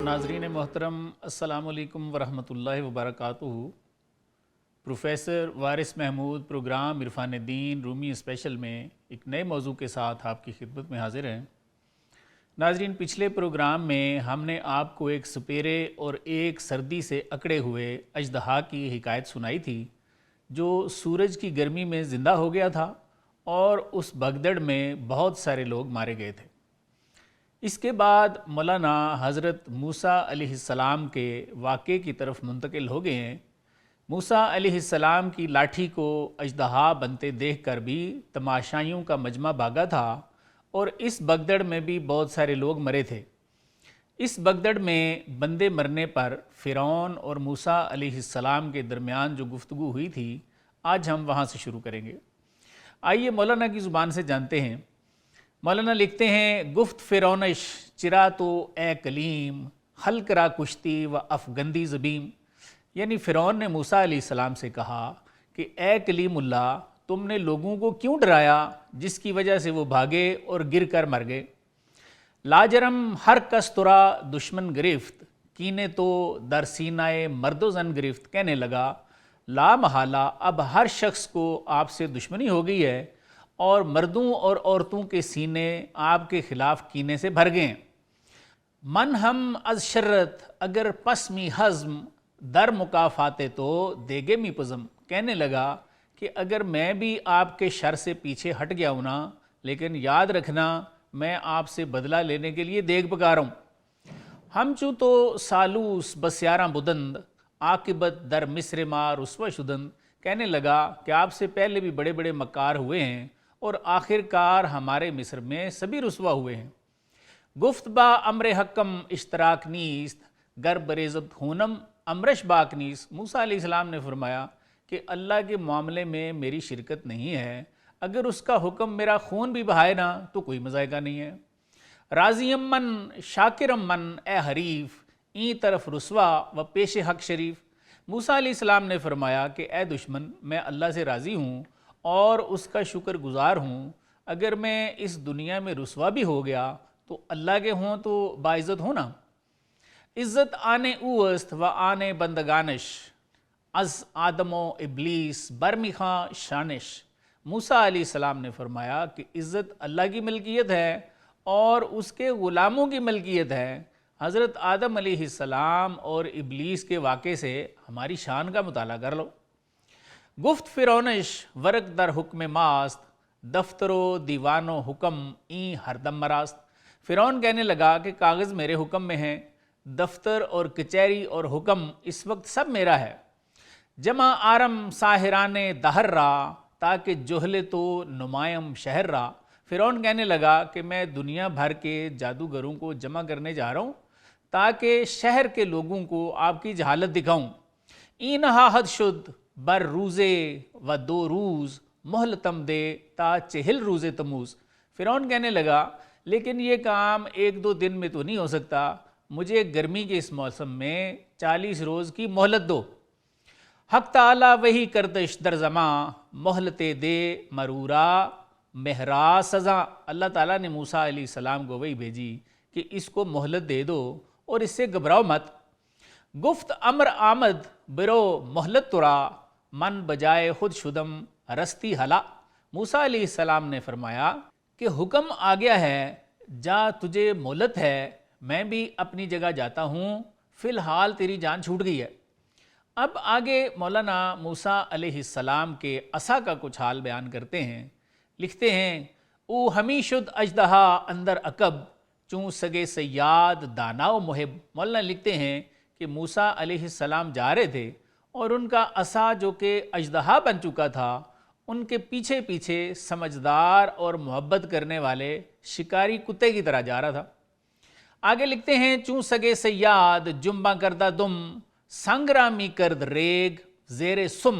नाजरीन मोहतरम अस्सलाम वालेकुम वरहमतुल्लाहि वबरकातुहू। प्रोफेसर वारिस महमूद प्रोग्राम इरफान दीन रूमी स्पेशल में एक नए मौजू के साथ आपकी खिदमत में हाजिर हैं। नाजरीन, पिछले प्रोग्राम में हमने आपको एक सपेरे और एक सर्दी से अकड़े हुए अजदहा की हिकायत सुनाई थी जो सूरज की गर्मी में ज़िंदा हो गया था और उस भगदड़ में बहुत सारे लोग मारे गए थे। इसके बाद मौलाना हज़रत मूसा अलैहिस्सलाम के वाक़े की तरफ मुंतकिल हो गए हैं। मूसा अलैहिस्सलाम की लाठी को अजदहा बनते देखकर भी तमाशाइयों का मजमा भागा था और इस भगदड़ में भी बहुत सारे लोग मरे थे। इस भगदड़ में बंदे मरने पर फ़िरौन और मूसा अलैहिस्सलाम के दरमियान जो गुफ्तगू हुई थी, आज हम वहाँ से शुरू करेंगे। आइए मौलाना की ज़ुबान से जानते हैं। मौलाना लिखते हैं, गुफ्त फ़िरौनश चिरा तो ए कलीम हल्करा कुश्ती व अफ़गंदी ज़बीम। यानी फ़िरौन ने मूसा अलैहिस्सलाम से कहा कि ए कलीमुल्लाह, तुमने लोगों को क्यों डराया जिसकी वजह से वो भागे और गिर कर मर गए। लाजरम हर कस्तुरा दुश्मन गिरफ्त कीने तो दर सीनाए मर्दो जन गिरफ्त। कहने लगा, ला महाला अब हर शख्स को आपसे दुश्मनी हो गई है और मर्दों और औरतों के सीने आपके ख़िलाफ़ कीने से भर गए। मन हम अज शर्रत अगर पसमी हज़म दर मुकाफ़ाते तो देगे मी पज़म। कहने लगा कि अगर मैं भी आपके शर से पीछे हट गया हूँ ना, लेकिन याद रखना मैं आपसे बदला लेने के लिए देग पका रहा हूँ। हम चूँ तो सालूस बस्यारा बुदंद आकिबत दर मिस्र मार रुस्वा शुदंद। कहने लगा कि आपसे पहले भी बड़े बड़े मक्कार हुए हैं और आखिरकार हमारे मिस्र में सभी रुस्वा हुए हैं। गुफ्त बा अमर हकम इश्तराक नीस्त गर बरेज़त होनम अमरश बाक नीस्त। मूसा अलैहिस्सलाम ने फरमाया कि अल्लाह के मामले में मेरी शिरकत नहीं है, अगर उसका हुक्म मेरा खून भी बहाए ना तो कोई मज़ायका नहीं है। राज़ियम मन शाकिरम मन ए हरीफ ई तरफ रुस्वा व पेश हक शरीफ। मूसा अलैहिस्सलाम ने फरमाया कि ए दुश्मन, मैं अल्लाह से राज़ी हूँ और उसका शुक्रगुजार हूँ। अगर मैं इस दुनिया में रुस्वा भी हो गया तो अल्लाह के हों तो बाइज़्ज़त हो ना। इज़्ज़त आने उवस्त व आने बंदगानश अज़ आदमो इब्लीस बरमिखा शानिश। मूसा अलैहिस्सलाम ने फरमाया कि इज़्ज़त अल्लाह की मलकियत है और उसके ग़ुलामों की मलकियत है। हज़रत आदम अलैहिस्सलाम और इब्लीस के वाक़े से हमारी शान का मुताला कर लो। गुफ्त फ़िरौनश वरक दर हुक्म मास्त दफ्तरो दीवानो हुक्म ई हरदम मरास्त। फ़िरौन कहने लगा कि कागज़ मेरे हुक्म में हैं, दफ्तर और कचहरी और हुक्म इस वक्त सब मेरा है। जमा आरम साहिराने दहर रा ताकि जोहले तो नुमायम शहर रा। फ़िरौन कहने लगा कि मैं दुनिया भर के जादूगरों को जमा करने जा रहा हूँ ताकि शहर के लोगों को आपकी जहालत दिखाऊँ। ई नहा हद शुद्ध बर रूज़े व दो रूज़ मोहलतम दे ता चहल रूज़े तमूज़। फ़िरौन कहने लगा, लेकिन ये काम एक दो दिन में तो नहीं हो सकता, मुझे गर्मी के इस मौसम में 40 रोज़ की मोहलत दो। हक ताला वही करदश दर ज़मा मोहलते दे मरूरा महरा सज़ा। अल्लाह ताला ने मूसा अलैहिस्सलाम को वही भेजी कि इसको मोहलत दे दो और इससे घबराओ मत। गुफ्त अमर आमद बिरो मोहलत तुरा मन बजाए खुद शुदम रस्ती हला। मूसा अलैहिस्सलाम ने फरमाया कि हुक्म आ गया है, जा तुझे मोहलत है, मैं भी अपनी जगह जाता हूँ, फ़िलहाल तेरी जान छूट गई है। अब आगे मौलाना मूसा अलैहिस्सलाम के असा का कुछ हाल बयान करते हैं। लिखते हैं, ओ हमीशुद अजदहा अंदर अकब चूँ सगे सयाद दानाओ मुहिब। मौलाना लिखते हैं कि मूसा अलैहिस्सलाम जा रहे थे और उनका असा जो कि अजदहा बन चुका था, उनके पीछे पीछे समझदार और मोहब्बत करने वाले शिकारी कुत्ते की तरह जा रहा था। आगे लिखते हैं, चूँ सगे सयाद जुम्बा करदा दुम संग्रामी करद रेग जेरे सुम।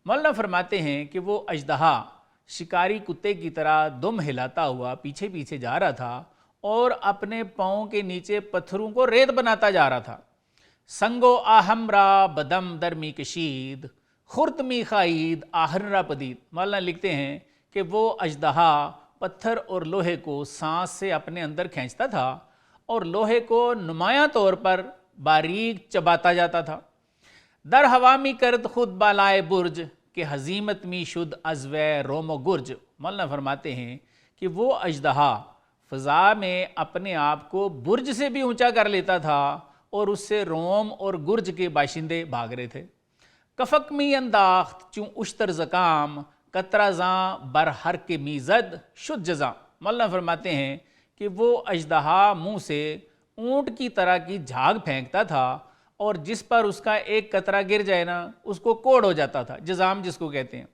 मौलाना फरमाते हैं कि वो अजदहा शिकारी कुत्ते की तरह दुम हिलाता हुआ पीछे पीछे जा रहा था और अपने पाँव के नीचे पत्थरों को रेत बनाता जा रहा था। संगो आहमरा बदम दरमी कशीद खुर्दमी खाईद आहररा पदीद। मौलाना लिखते हैं कि वो अजदहा पत्थर और लोहे को सांस से अपने अंदर खींचता था اور لوہے کو نمایاں طور پر باریک چباتا جاتا تھا۔ در ہوامی کرد خود بالائے برج کہ ہزیمت می شد ازوے روم و گرج۔ مولانا فرماتے ہیں کہ وہ اژدہا فضا میں اپنے آپ کو برج سے بھی اونچا کر لیتا تھا اور اس سے روم اور گرج کے باشندے بھاگ رہے تھے۔ کفک می انداخت چوں اشتر زکام قطرہ زاں بر ہر کے میزد شد جزاں۔ مولانا فرماتے ہیں کہ وہ اژدہا منہ سے اونٹ کی طرح کی جھاگ پھینکتا تھا اور جس پر اس کا ایک قطرہ گر جائے نا اس کو کوڑ ہو جاتا تھا، جزام جس کو کہتے ہیں۔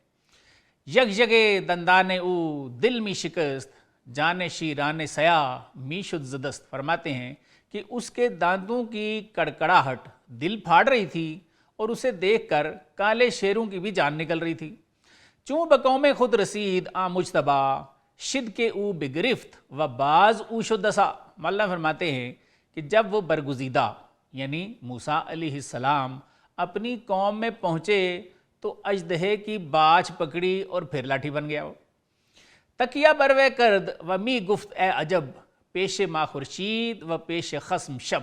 یک جگے دندانے او دل می شکست جانے شیرانے سیاہ می شد زدست۔ فرماتے ہیں کہ اس کے دانتوں کی کڑکڑاہٹ دل پھاڑ رہی تھی اور اسے دیکھ کر کالے شیروں کی بھی جان نکل رہی تھی۔ چوں بقوم خود رسید آ مجتبا شد کے او بگرفت و باز او شدسا۔ مولانا فرماتے ہیں کہ جب وہ برگزیدہ یعنی موسیٰ علیہ السلام اپنی قوم میں پہنچے تو اژدہے کی باچھ پکڑی اور پھر لاٹھی بن گیا۔ وہ تکیہ بروے کرد و می گفت اے عجب پیش ما خورشید و پیش خصم شب۔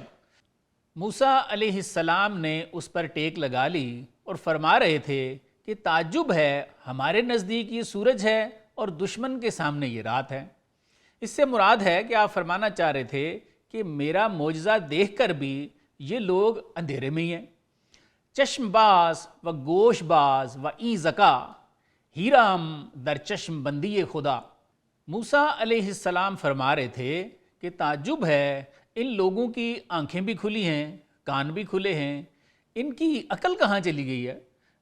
موسیٰ علیہ السلام نے اس پر ٹیک لگا لی اور فرما رہے تھے کہ تعجب ہے، ہمارے نزدیک یہ سورج ہے اور دشمن کے سامنے یہ رات ہے۔ اس سے مراد ہے کہ آپ فرمانا چاہ رہے تھے کہ میرا معجزہ دیکھ کر بھی یہ لوگ اندھیرے میں ہی ہیں۔ چشم باز و گوش باز و این زکا ہیرام در چشم بندی خدا۔ موسیٰ علیہ السلام فرما رہے تھے کہ تعجب ہے، ان لوگوں کی آنکھیں بھی کھلی ہیں، کان بھی کھلے ہیں، ان کی عقل کہاں چلی گئی ہے؟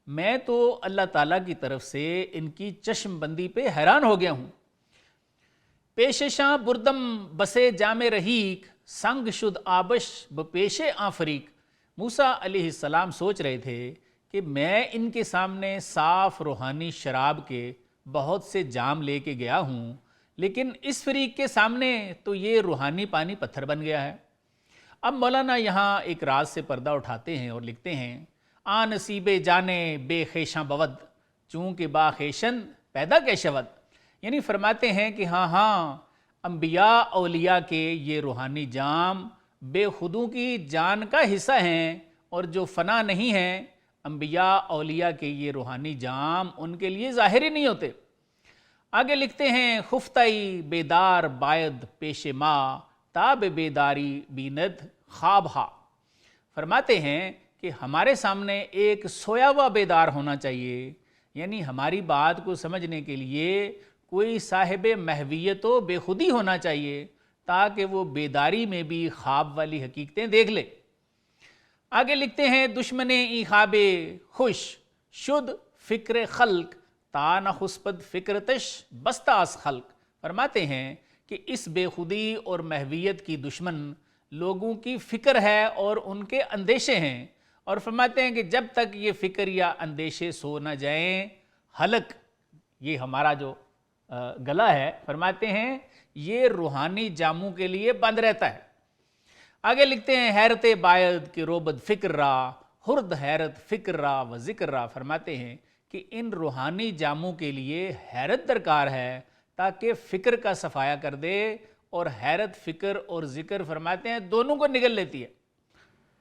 میں تو اللہ تعالیٰ کی طرف سے ان کی چشم بندی پہ حیران ہو گیا ہوں۔ پیششاں بردم بسے جام رحیق سنگ شد آبش بپیش آفریق۔ موسیٰ علیہ السلام سوچ رہے تھے کہ میں ان کے سامنے صاف روحانی شراب کے بہت سے جام لے کے گیا ہوں، لیکن اس فریق کے سامنے تو یہ روحانی پانی پتھر بن گیا ہے۔ اب مولانا یہاں ایک راز سے پردہ اٹھاتے ہیں اور لکھتے ہیں آ نصیب جانے بے خیشاں بود چونکہ با خیشن پیدا کے شود۔ یعنی فرماتے ہیں کہ ہاں انبیاء اولیاء کے یہ روحانی جام بے خودوں کی جان کا حصہ ہیں، اور جو فنا نہیں ہیں انبیاء اولیاء کے یہ روحانی جام ان کے لیے ظاہر ہی نہیں ہوتے۔ آگے لکھتے ہیں خفتائی بیدار باید پیش ما تاب بیداری بیند خواب ہا۔ فرماتے ہیں کہ ہمارے سامنے ایک سویا ہوا بیدار ہونا چاہیے، یعنی ہماری بات کو سمجھنے کے لیے کوئی صاحب محویت و بے خودی ہونا چاہیے تاکہ وہ بیداری میں بھی خواب والی حقیقتیں دیکھ لے۔ آگے لکھتے ہیں دشمن ای خواب خوش شد فکر خلق تا نہ خسپد فکرتش بستاس خلق۔ فرماتے ہیں کہ اس بے خودی اور محویت کی دشمن لوگوں کی فکر ہے اور ان کے اندیشے ہیں، اور فرماتے ہیں کہ جب تک یہ فکر یا اندیشے سو نہ جائیں حلق، یہ ہمارا جو گلا ہے، فرماتے ہیں یہ روحانی جاموں کے لیے بند رہتا ہے۔ آگے لکھتے ہیں حیرت باید کہ روبد فکر را ہرد حیرت فکر را و ذکر را۔ فرماتے ہیں کہ ان روحانی جاموں کے لیے حیرت درکار ہے تاکہ فکر کا صفایا کر دے، اور حیرت فکر اور ذکر فرماتے ہیں دونوں کو نگل لیتی ہے۔